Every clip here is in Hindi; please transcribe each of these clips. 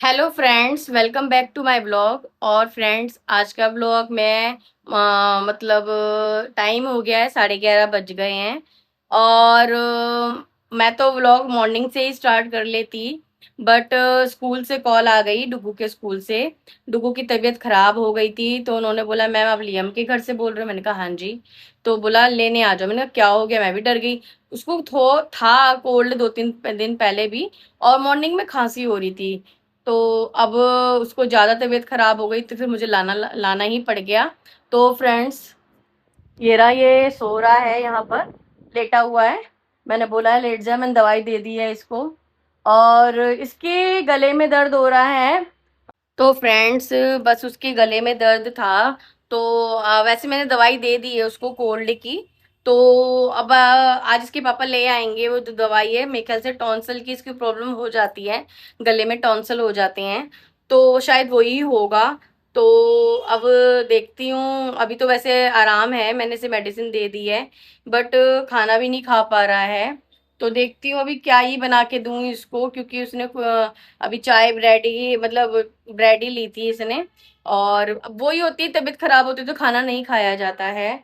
Hello friends, welcome back to my blog. और फ्रेंड्स, आज का ब्लॉग मैं मतलब टाइम हो गया है, 11:30 बज गए हैं। और मैं तो व्लॉग मॉर्निंग से ही स्टार्ट कर लेती, बट स्कूल से कॉल आ गई, डुगू के स्कूल से। डुगू की तबीयत खराब हो गई थी, तो उन्होंने बोला मैम आप लियम के घर से बोल रहे हो। मैंने कहा हाँ जी। तो बोला लेने आ जाओ। मैंने कहा क्या हो गया, मैं भी डर गई। उसको था कोल्ड 2-3 दिन पहले भी, और मॉर्निंग में खांसी हो रही थी। तो अब उसको ज़्यादा तबीयत खराब हो गई, तो फिर मुझे लाना ही पड़ गया। तो फ्रेंड्स, ये सो रहा है यहाँ पर, लेटा हुआ है। मैंने बोला है लेट जा, मैंने दवाई दे दी है इसको। और इसके गले में दर्द हो रहा है। तो फ्रेंड्स, बस उसके गले में दर्द था। तो वैसे मैंने दवाई दे दी है उसको कोल्ड की। तो अब आज इसके पापा ले आएंगे वो जो दवाई है। मेरे ख्याल से टॉन्सिल की इसकी प्रॉब्लम हो जाती है, गले में टॉन्सिल हो जाते हैं, तो शायद वही होगा। तो अब देखती हूँ। अभी तो वैसे आराम है, मैंने इसे मेडिसिन दे दी है, बट खाना भी नहीं खा पा रहा है। तो देखती हूँ अभी क्या ही बना के दूँ इसको, क्योंकि उसने अभी चाय ब्रेड ही मतलब ब्रेड ही ली थी इसने। और अब वही होती है, तबीयत खराब होती है तो खाना नहीं खाया जाता है।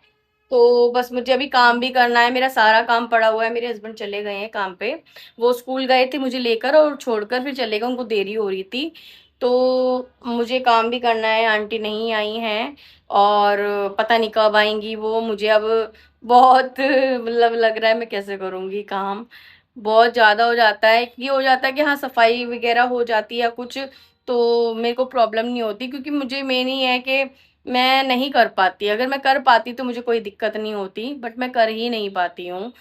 तो बस मुझे अभी काम भी करना है, मेरा सारा काम पड़ा हुआ है। मेरे हस्बैंड चले गए हैं काम पे, वो स्कूल गए थे मुझे लेकर और छोड़कर फिर चले गए, उनको देरी हो रही थी। तो मुझे काम भी करना है, आंटी नहीं आई हैं और पता नहीं कब आएंगी वो। मुझे अब बहुत मतलब लग रहा है मैं कैसे करूँगी काम। बहुत ज़्यादा हो जाता है, ये हो जाता है कि हाँ सफाई वगैरह हो जाती है या कुछ, तो मेरे को प्रॉब्लम नहीं होती, क्योंकि मुझे मेन ही है कि मैं नहीं कर पाती। अगर मैं कर पाती तो मुझे कोई दिक्कत नहीं होती, बट मैं कर ही नहीं पाती हूँ।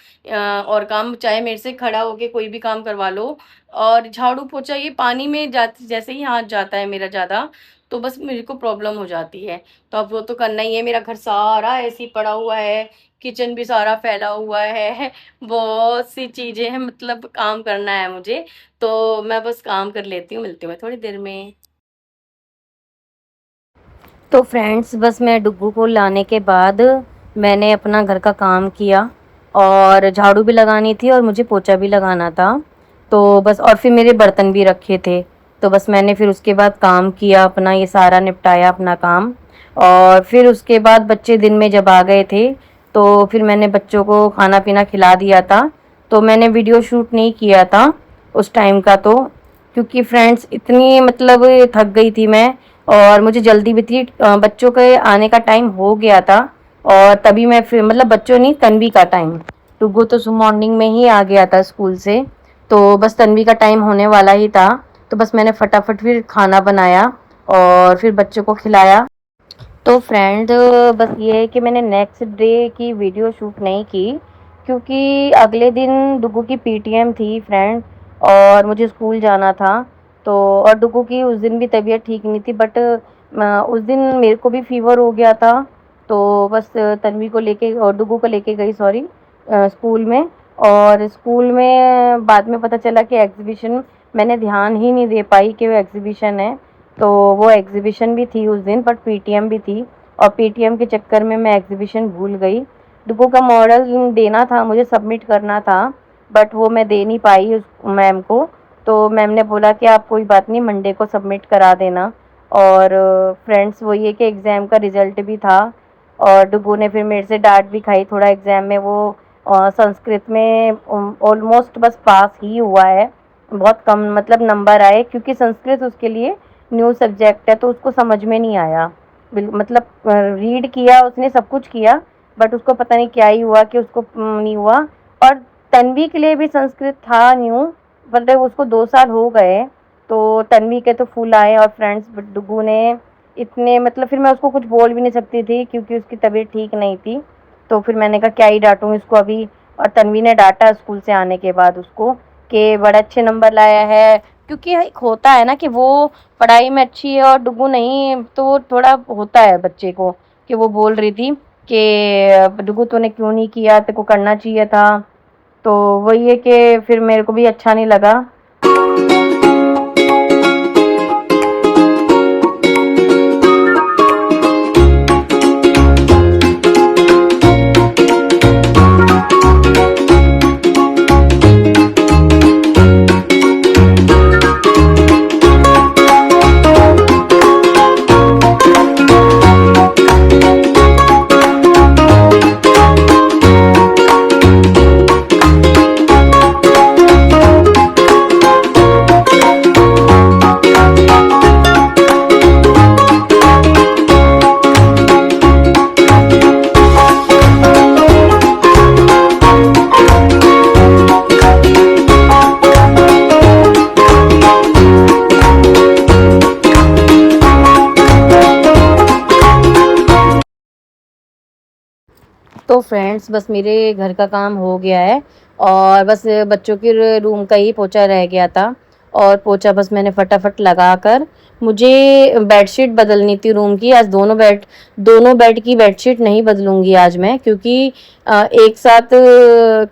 और काम चाहे मेरे से खड़ा होके कोई भी काम करवा लो। और झाड़ू पोछा ये पानी में जाते जैसे ही हाथ जाता है मेरा ज़्यादा, तो बस मेरे को प्रॉब्लम हो जाती है। तो अब वो तो करना ही है। मेरा घर सारा ऐसे ही पड़ा हुआ है, किचन भी सारा फैला हुआ है, बहुत सी चीज़ें हैं, मतलब काम करना है मुझे। तो मैं बस काम कर लेती हूँ, मिलती हूँ मैं थोड़ी देर में। तो फ्रेंड्स, बस मैं डुग्गू को लाने के बाद मैंने अपना घर का काम किया, और झाड़ू भी लगानी थी और मुझे पोछा भी लगाना था। तो बस, और फिर मेरे बर्तन भी रखे थे। तो बस मैंने फिर उसके बाद काम किया अपना, ये सारा निपटाया अपना काम। और फिर उसके बाद बच्चे दिन में जब आ गए थे, तो फिर मैंने बच्चों को खाना पीना खिला दिया था। तो मैंने वीडियो शूट नहीं किया था उस टाइम का, तो क्योंकि फ्रेंड्स इतनी मतलब थक गई थी मैं, और मुझे जल्दी भी थी। बच्चों के आने का टाइम हो गया था, और तभी मैं फिर मतलब बच्चों नहीं, तन्वी का टाइम। टुगो तो मॉर्निंग में ही आ गया था स्कूल से, तो बस तन्वी का टाइम होने वाला ही था। तो बस मैंने फटाफट फिर खाना बनाया और फिर बच्चों को खिलाया। तो फ्रेंड, बस ये है कि मैंने नेक्स्ट डे की वीडियो शूट नहीं की, क्योंकि अगले दिन डुगू की पीटीएम थी फ्रेंड, और मुझे स्कूल जाना था। तो और डुगू की उस दिन भी तबीयत ठीक नहीं थी, बट उस दिन मेरे को भी फीवर हो गया था। तो बस तन्वी को लेके और डुगू को लेके गई, सॉरी, स्कूल में। और स्कूल में बाद में पता चला कि एग्जीबिशन, मैंने ध्यान ही नहीं दे पाई कि वो एग्जीबिशन है। तो वो एग्जीबिशन भी थी उस दिन, बट पीटीएम भी थी, और पीटीएम के चक्कर में मैं एग्जीबिशन भूल गई। डुगू का मॉडल देना था, मुझे सबमिट करना था, बट वो मैं दे नहीं पाई उस मैम को। तो मैम ने बोला कि आप कोई बात नहीं, मंडे को सबमिट करा देना। और फ्रेंड्स, वो ये कि एग्ज़ाम का रिज़ल्ट भी था, और डुगू ने फिर मेरे से डांट भी खाई थोड़ा एग्ज़ाम में। वो संस्कृत में ऑलमोस्ट बस पास ही हुआ है, बहुत कम मतलब नंबर आए, क्योंकि संस्कृत उसके लिए न्यू सब्जेक्ट है, तो उसको समझ में नहीं आया। मतलब रीड किया उसने, सब कुछ किया, बट उसको पता नहीं क्या ही हुआ कि उसको नहीं हुआ। और तन्वी के लिए भी संस्कृत था न्यू, मतलब उसको 2 साल हो गए, तो तन्वी के तो फुल आए। और फ्रेंड्स, डुगू ने इतने मतलब, फिर मैं उसको कुछ बोल भी नहीं सकती थी क्योंकि उसकी तबीयत ठीक नहीं थी। तो फिर मैंने कहा क्या ही डांटूँ इसको अभी। और तन्वी ने डांटा स्कूल से आने के बाद उसको कि बड़े अच्छे नंबर लाया है, क्योंकि एक होता है ना कि वो पढ़ाई में अच्छी है और डुगू नहीं, तो थोड़ा होता है बच्चे को कि वो बोल रही थी कि डुगू तूने क्यों नहीं किया, तेरे को करना चाहिए था। तो वही है कि फिर मेरे को भी अच्छा नहीं लगा। तो फ्रेंड्स बस मेरे घर का काम हो गया है और बस बच्चों के रूम का ही पोछा रह गया था और पोछा बस मैंने फटाफट लगा कर मुझे बेडशीट बदलनी थी रूम की। आज दोनों बेड की बेडशीट नहीं बदलूंगी आज मैं, क्योंकि एक साथ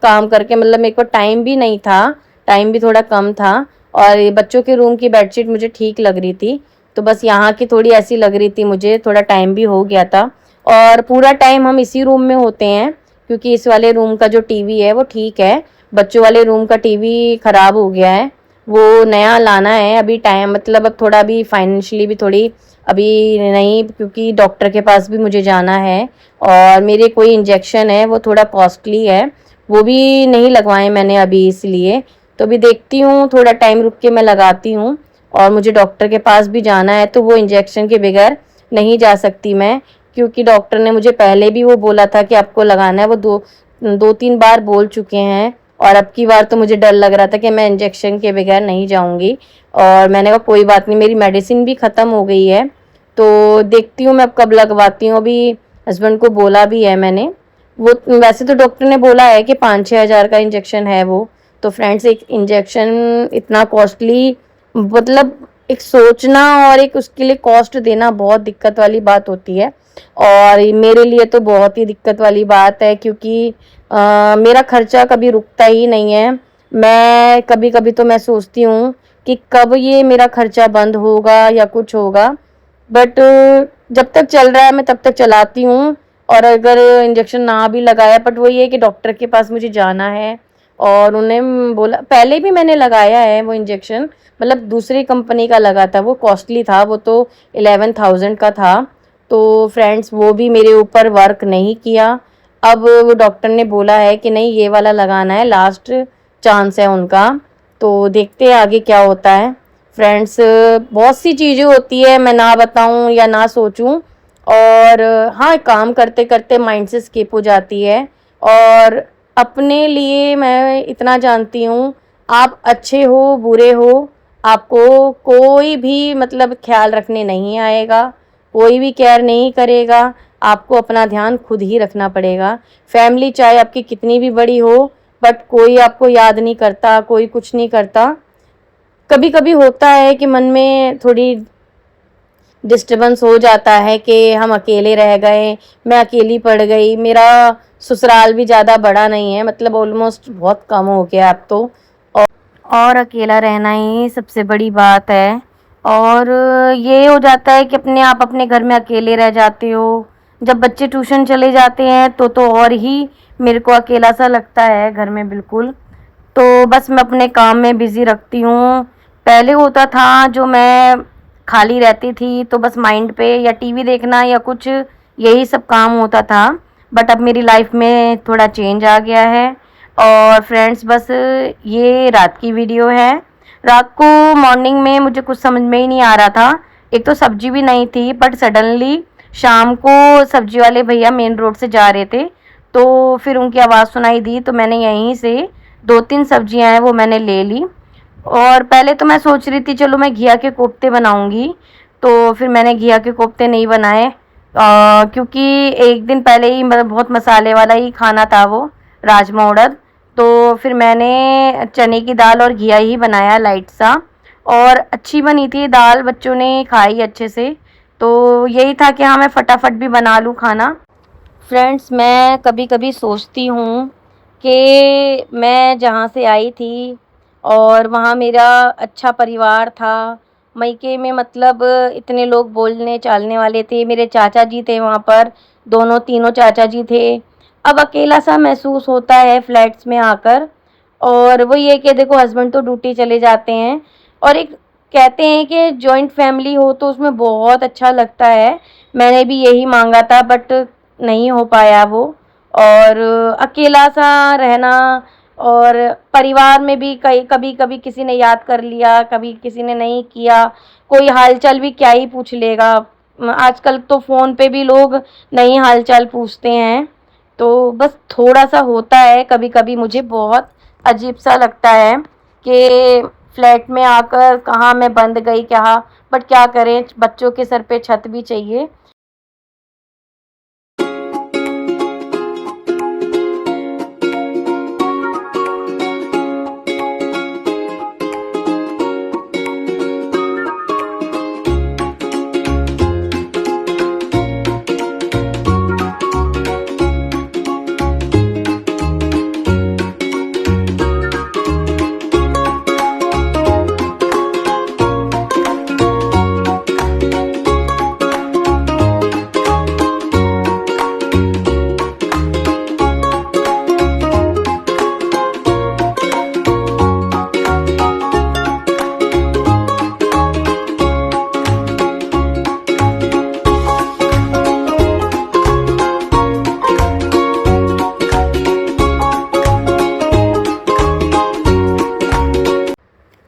काम करके मतलब मेरे को टाइम भी नहीं था, टाइम भी थोड़ा कम था और ये बच्चों के रूम की बेडशीट मुझे ठीक लग रही थी, तो बस यहाँ की थोड़ी ऐसी लग रही थी मुझे, थोड़ा टाइम भी हो गया था। और पूरा टाइम हम इसी रूम में होते हैं क्योंकि इस वाले रूम का जो टीवी है वो ठीक है, बच्चों वाले रूम का टीवी ख़राब हो गया है, वो नया लाना है। अभी टाइम मतलब अब थोड़ा भी फाइनेंशियली भी थोड़ी अभी नहीं, क्योंकि डॉक्टर के पास भी मुझे जाना है और मेरे कोई इंजेक्शन है वो थोड़ा कॉस्टली है, वो भी नहीं लगवाए मैंने अभी, इसलिए तो अभी देखती हूँ थोड़ा टाइम रुक के मैं लगाती हूँ। और मुझे डॉक्टर के पास भी जाना है तो वो इंजेक्शन के बगैर नहीं जा सकती मैं, क्योंकि डॉक्टर ने मुझे पहले भी वो बोला था कि आपको लगाना है, वो दो तीन बार बोल चुके हैं और अब की बार तो मुझे डर लग रहा था कि मैं इंजेक्शन के बगैर नहीं जाऊंगी। और मैंने कहा कोई बात नहीं, मेरी मेडिसिन भी ख़त्म हो गई है तो देखती हूँ मैं अब कब लगवाती हूँ। अभी हस्बैंड को बोला भी है मैंने, वो वैसे तो डॉक्टर ने बोला है कि 5-6 हज़ार का इंजेक्शन है वो, तो फ्रेंड्स एक इंजेक्शन इतना कॉस्टली, मतलब एक सोचना और एक उसके लिए कॉस्ट देना बहुत दिक्कत वाली बात होती है और मेरे लिए तो बहुत ही दिक्कत वाली बात है, क्योंकि मेरा खर्चा कभी रुकता ही नहीं है। मैं कभी कभी तो मैं सोचती हूँ कि कब ये मेरा खर्चा बंद होगा या कुछ होगा, बट जब तक चल रहा है मैं तब तक चलाती हूँ। और अगर इंजेक्शन ना भी लगाया, बट वो ये है कि डॉक्टर के पास मुझे जाना है और उन्हें बोला, पहले भी मैंने लगाया है वो इंजेक्शन, मतलब दूसरी कंपनी का लगा था, वो कॉस्टली था, वो तो 11,000 का था। तो फ्रेंड्स वो भी मेरे ऊपर वर्क नहीं किया। अब वो डॉक्टर ने बोला है कि नहीं ये वाला लगाना है, लास्ट चांस है उनका, तो देखते हैं आगे क्या होता है। फ्रेंड्स बहुत सी चीज़ें होती है, मैं ना बताऊं या ना सोचूं, और हाँ काम करते करते माइंड से स्किप हो जाती है। और अपने लिए मैं इतना जानती हूँ, आप अच्छे हो बुरे हो, आपको कोई भी मतलब ख्याल रखने नहीं आएगा, कोई भी केयर नहीं करेगा, आपको अपना ध्यान खुद ही रखना पड़ेगा। फैमिली चाहे आपकी कितनी भी बड़ी हो, बट कोई आपको याद नहीं करता, कोई कुछ नहीं करता। कभी कभी होता है कि मन में थोड़ी डिस्टर्बेंस हो जाता है कि हम अकेले रह गए, मैं अकेली पड़ गई। मेरा ससुराल भी ज़्यादा बड़ा नहीं है, मतलब ऑलमोस्ट बहुत कम हो गया अब तो, और अकेला रहना ही सबसे बड़ी बात है। और ये हो जाता है कि अपने आप अपने घर में अकेले रह जाते हो। जब बच्चे ट्यूशन चले जाते हैं तो और ही मेरे को अकेला सा लगता है घर में बिल्कुल। तो बस मैं अपने काम में बिज़ी रखती हूँ। पहले होता था जो मैं खाली रहती थी तो बस माइंड पे या टीवी देखना या कुछ यही सब काम होता था, बट अब मेरी लाइफ में थोड़ा चेंज आ गया है। और फ्रेंड्स बस ये रात की वीडियो है। रात को मॉर्निंग में मुझे कुछ समझ में ही नहीं आ रहा था, एक तो सब्जी भी नहीं थी, बट सडनली शाम को सब्जी वाले भैया मेन रोड से जा रहे थे तो फिर उनकी आवाज़ सुनाई दी, तो मैंने यहीं से 2-3 सब्जियां हैं वो मैंने ले ली। और पहले तो मैं सोच रही थी चलो मैं घिया के कोफ्ते बनाऊंगी, तो फिर मैंने घिया के कोफ्ते नहीं बनाए, क्योंकि एक दिन पहले ही मतलब बहुत मसाले वाला ही खाना था वो, राजमा उड़द। तो फिर मैंने चने की दाल और घिया ही बनाया लाइट सा, और अच्छी बनी थी दाल, बच्चों ने खाई अच्छे से। तो यही था कि हाँ मैं फटाफट भी बना लूँ खाना। फ्रेंड्स मैं कभी कभी सोचती हूँ कि मैं जहाँ से आई थी और वहाँ मेरा अच्छा परिवार था, मायके में मतलब इतने लोग बोलने चालने वाले थे, मेरे चाचा जी थे वहाँ पर, दोनों तीनों चाचा जी थे। अब अकेला सा महसूस होता है फ्लैट्स में आकर। और वो ये कि देखो हस्बैंड तो ड्यूटी चले जाते हैं, और एक कहते हैं कि जॉइंट फैमिली हो तो उसमें बहुत अच्छा लगता है, मैंने भी यही मांगा था बट नहीं हो पाया वो। और अकेला सा रहना, और परिवार में भी कई कभी कभी किसी ने याद कर लिया, कभी किसी ने नहीं किया, कोई हालचाल भी क्या ही पूछ लेगा। आजकल तो फ़ोन पे भी लोग नहीं हालचाल पूछते हैं। तो बस थोड़ा सा होता है कभी कभी, मुझे बहुत अजीब सा लगता है कि फ्लैट में आकर कहाँ मैं बंद गई क्या, बट क्या करें, बच्चों के सर पे छत भी चाहिए।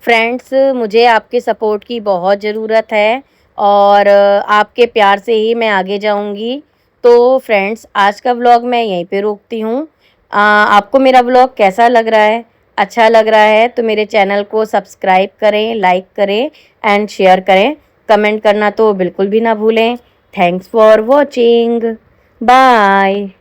फ्रेंड्स, मुझे आपके सपोर्ट की बहुत ज़रूरत है और आपके प्यार से ही मैं आगे जाऊंगी। तो फ्रेंड्स, आज का व्लॉग मैं यहीं पे रोकती हूँ। आपको मेरा व्लॉग कैसा लग रहा है? अच्छा लग रहा है तो मेरे चैनल को सब्सक्राइब करें, लाइक करें एंड शेयर करें। कमेंट करना तो बिल्कुल भी ना भूलें। Thanks for watching. बाय।